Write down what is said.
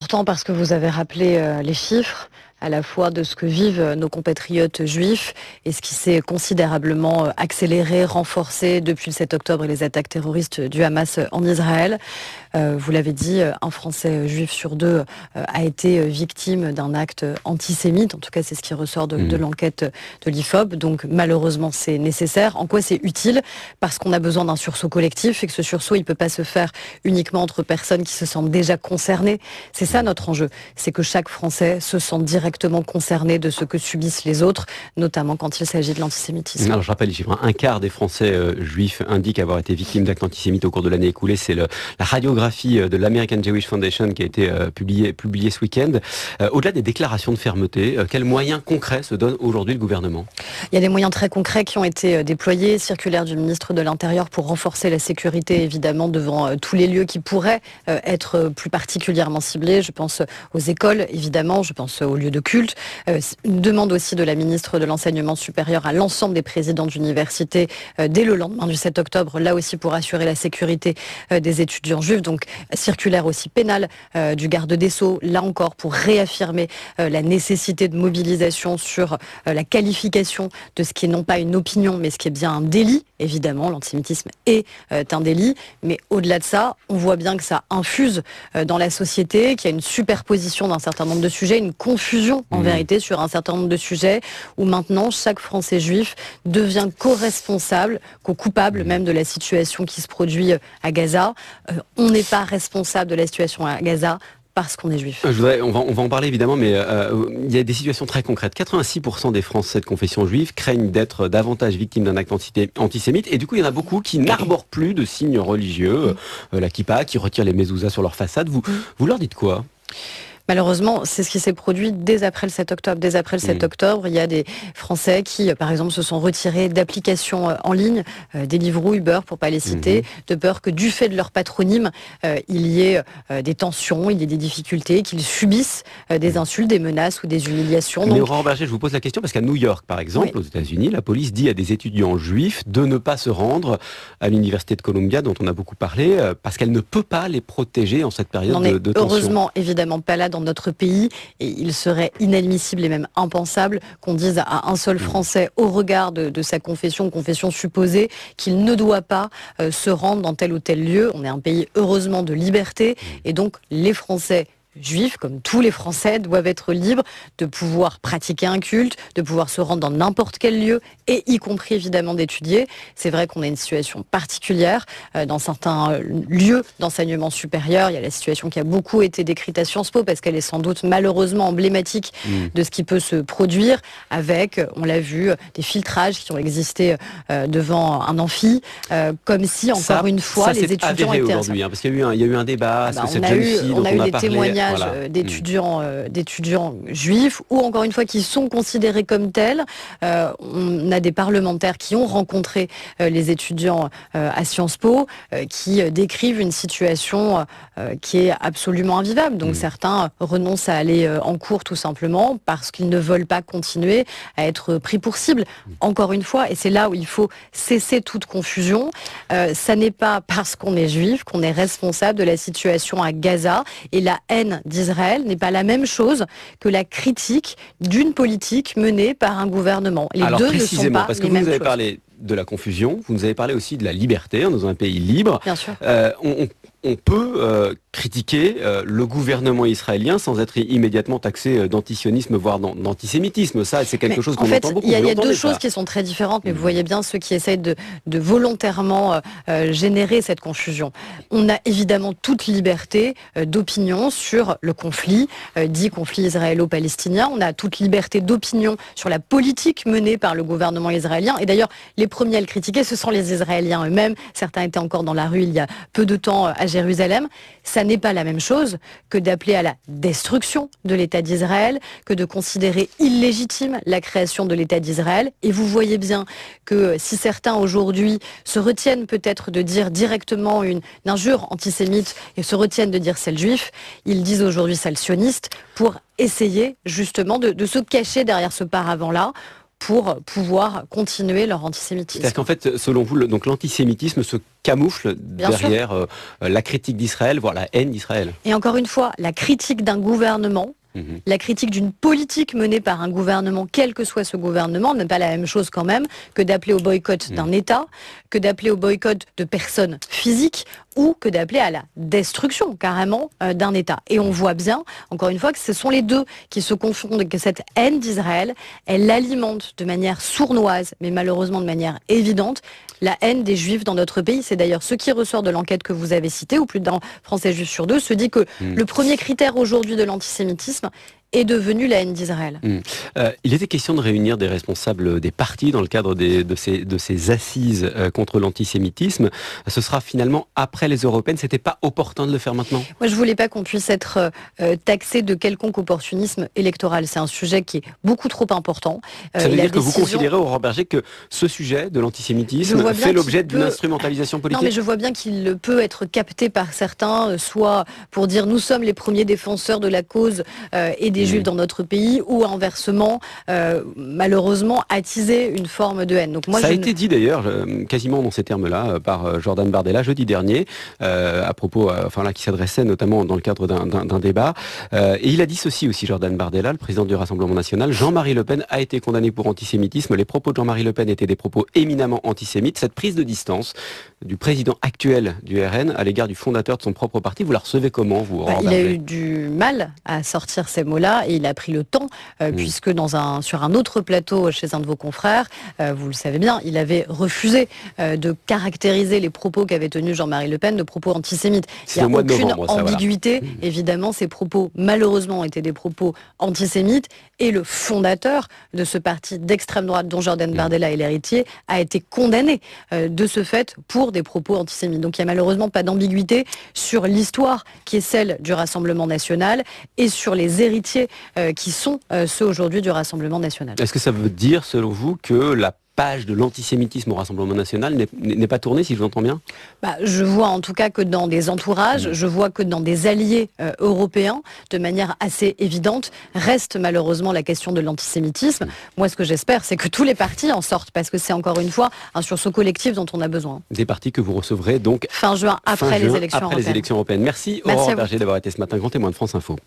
Important parce que vous avez rappelé les chiffres à la fois de ce que vivent nos compatriotes juifs et ce qui s'est considérablement accéléré, renforcé depuis le 7 octobre et les attaques terroristes du Hamas en Israël. Vous l'avez dit, un Français juif sur deux a été victime d'un acte antisémite. En tout cas, c'est ce qui ressort de l'enquête de l'IFOP. Donc malheureusement, c'est nécessaire. En quoi c'est utile? Parce qu'on a besoin d'un sursaut collectif et que ce sursaut, il ne peut pas se faire uniquement entre personnes qui se sentent déjà concernées. C'est ça notre enjeu. C'est que chaque Français se sente directement concerné de ce que subissent les autres, notamment quand il s'agit de l'antisémitisme. Alors je rappelle les chiffres. Un quart des Français juifs indiquent avoir été victimes d'actes antisémites au cours de l'année écoulée. C'est la radiographie de l'American Jewish Foundation qui a été publiée ce week-end. Au-delà des déclarations de fermeté, quels moyens concrets se donne aujourd'hui le gouvernement? Il y a des moyens très concrets qui ont été déployés. Circulaire du ministre de l'Intérieur pour renforcer la sécurité, évidemment, devant tous les lieux qui pourraient être plus particulièrement ciblés. Je pense aux écoles, évidemment. Je pense aux lieux de culte. Une demande aussi de la ministre de l'Enseignement supérieur à l'ensemble des présidents d'université dès le lendemain du 7 octobre, là aussi pour assurer la sécurité des étudiants juifs. Donc, circulaire aussi pénale du garde des Sceaux, là encore pour réaffirmer la nécessité de mobilisation sur la qualification de ce qui est non pas une opinion, mais ce qui est bien un délit. Évidemment, l'antisémitisme est un délit, mais au-delà de ça, on voit bien que ça infuse dans la société, qu'il y a une superposition d'un certain nombre de sujets, une confusion en vérité sur un certain nombre de sujets, où maintenant chaque Français juif devient co-responsable, co-coupable même de la situation qui se produit à Gaza. On n'est pas responsable de la situation à Gaza parce qu'on est juif. On va en parler évidemment, mais il y a des situations très concrètes. 86% des Français de confession juive craignent d'être davantage victimes d'un acte antisémite, et du coup il y en a beaucoup qui n'arborent plus de signes religieux, la kippa, qui retirent les mezuzahs sur leur façade. Vous leur dites quoi? Malheureusement, c'est ce qui s'est produit dès après le 7 octobre. Dès après le 7 octobre, il y a des Français qui, par exemple, se sont retirés d'applications en ligne, Deliveroo, Uber, pour pas les citer, de peur que du fait de leur patronyme, il y ait des tensions, il y ait des difficultés, qu'ils subissent des insultes, des menaces ou des humiliations. Mais Aurore Berger, je vous pose la question parce qu'à New York, par exemple, aux États-Unis, la police dit à des étudiants juifs de ne pas se rendre à l'université de Columbia, dont on a beaucoup parlé, parce qu'elle ne peut pas les protéger en cette période de tension. Heureusement, évidemment, pas là dans notre pays, et il serait inadmissible et même impensable qu'on dise à un seul Français, au regard de sa confession supposée, qu'il ne doit pas se rendre dans tel ou tel lieu. On est un pays, heureusement, de liberté, et donc les Français juifs, comme tous les Français, doivent être libres de pouvoir pratiquer un culte, de pouvoir se rendre dans n'importe quel lieu, et y compris évidemment d'étudier. C'est vrai qu'on a une situation particulière dans certains lieux d'enseignement supérieur. Il y a la situation qui a beaucoup été décrite à Sciences Po, parce qu'elle est sans doute malheureusement emblématique de ce qui peut se produire, avec, on l'a vu, des filtrages qui ont existé devant un amphi, comme si, encore une fois, les étudiants étaient aujourd'hui, parce qu'il y a eu un débat, parce que cette jeune fille dont on a eu des témoignages d'étudiants juifs, ou encore une fois qui sont considérés comme tels. On a des parlementaires qui ont rencontré les étudiants à Sciences Po, qui décrivent une situation qui est absolument invivable. Donc certains renoncent à aller en cours tout simplement parce qu'ils ne veulent pas continuer à être pris pour cible. Encore une fois, et c'est là où il faut cesser toute confusion, ça n'est pas parce qu'on est juif qu'on est responsable de la situation à Gaza, et la haine d'Israël n'est pas la même chose que la critique d'une politique menée par un gouvernement. Les deux ne sont pas parce que les vous mêmes nous avez choses. parlé de la confusion, vous nous avez parlé aussi de la liberté dans un pays libre. Bien sûr. On peut critiquer le gouvernement israélien sans être immédiatement taxé d'antisionisme, voire d'antisémitisme. Ça, c'est quelque chose qu'on entend beaucoup. Il y a deux choses qui sont très différentes, mais vous voyez bien ceux qui essayent de volontairement générer cette confusion. On a évidemment toute liberté d'opinion sur le conflit, dit conflit israélo-palestinien. On a toute liberté d'opinion sur la politique menée par le gouvernement israélien. Et d'ailleurs, les premiers à le critiquer, ce sont les Israéliens eux-mêmes. Certains étaient encore dans la rue il y a peu de temps à Jérusalem. Ça n'est pas la même chose que d'appeler à la destruction de l'État d'Israël, que de considérer illégitime la création de l'État d'Israël. Et vous voyez bien que si certains aujourd'hui se retiennent peut-être de dire directement une injure antisémite et se retiennent de dire celle juif, ils disent aujourd'hui celle sioniste pour essayer justement de se cacher derrière ce paravent-là, pour pouvoir continuer leur antisémitisme. C'est-à-dire qu'en fait, selon vous, donc l'antisémitisme se camoufle derrière la critique d'Israël, voire la haine d'Israël. Et encore une fois, la critique d'un gouvernement, la critique d'une politique menée par un gouvernement, quel que soit ce gouvernement, n'est pas la même chose quand même que d'appeler au boycott d'un État, que d'appeler au boycott de personnes physiques ou que d'appeler à la destruction carrément d'un État. Et on voit bien, encore une fois, que ce sont les deux qui se confondent et que cette haine d'Israël, elle alimente de manière sournoise, mais malheureusement de manière évidente, la haine des Juifs dans notre pays. C'est d'ailleurs ce qui ressort de l'enquête que vous avez citée, où plus d'un Français juif sur deux se dit que le premier critère aujourd'hui de l'antisémitisme est devenu la haine d'Israël. Il était question de réunir des responsables des partis dans le cadre de ces assises contre l'antisémitisme. Ce sera finalement après les européennes. C'était pas opportun de le faire maintenant? Moi, je voulais pas qu'on puisse être taxé de quelconque opportunisme électoral. C'est un sujet qui est beaucoup trop important. Ça veut dire que vous considérez, Aurore Bergé, que ce sujet de l'antisémitisme fait l'objet d'une instrumentalisation politique? Non, mais je vois bien qu'il peut être capté par certains, soit pour dire nous sommes les premiers défenseurs de la cause et des Juifs dans notre pays, ou inversement, malheureusement, attiser une forme de haine. Donc moi, ça a été dit d'ailleurs, quasiment dans ces termes-là, par Jordan Bardella jeudi dernier, à propos, qui s'adressait notamment dans le cadre d'un débat. Et il a dit ceci aussi, Jordan Bardella, le président du Rassemblement national: Jean-Marie Le Pen a été condamné pour antisémitisme. Les propos de Jean-Marie Le Pen étaient des propos éminemment antisémites. Cette prise de distance du président actuel du RN à l'égard du fondateur de son propre parti, vous la recevez comment, vous, Aurore Bergé? Il a eu du mal à sortir ces mots-là et il a pris le temps, puisque sur un autre plateau chez un de vos confrères, vous le savez bien, il avait refusé de caractériser les propos qu'avait tenus Jean-Marie Le Pen de propos antisémites. Il n'y a aucune ambiguïté. Évidemment, ces propos, malheureusement, étaient des propos antisémites et le fondateur de ce parti d'extrême droite dont Jordan Bardella est l'héritier a été condamné de ce fait pour des propos antisémites. Donc il n'y a malheureusement pas d'ambiguïté sur l'histoire qui est celle du Rassemblement national et sur les héritiers qui sont ceux aujourd'hui du Rassemblement national. Est-ce que ça veut dire, selon vous, que la page de l'antisémitisme au Rassemblement national n'est pas tournée, si je l'entends bien? Je vois en tout cas que dans des entourages, je vois que dans des alliés européens, de manière assez évidente, reste malheureusement la question de l'antisémitisme. Moi, ce que j'espère, c'est que tous les partis en sortent, parce que c'est encore une fois un sursaut collectif dont on a besoin. Des partis que vous recevrez donc fin juin, après les élections européennes. Merci Aurore Bergé d'avoir été ce matin grand témoin de France Info.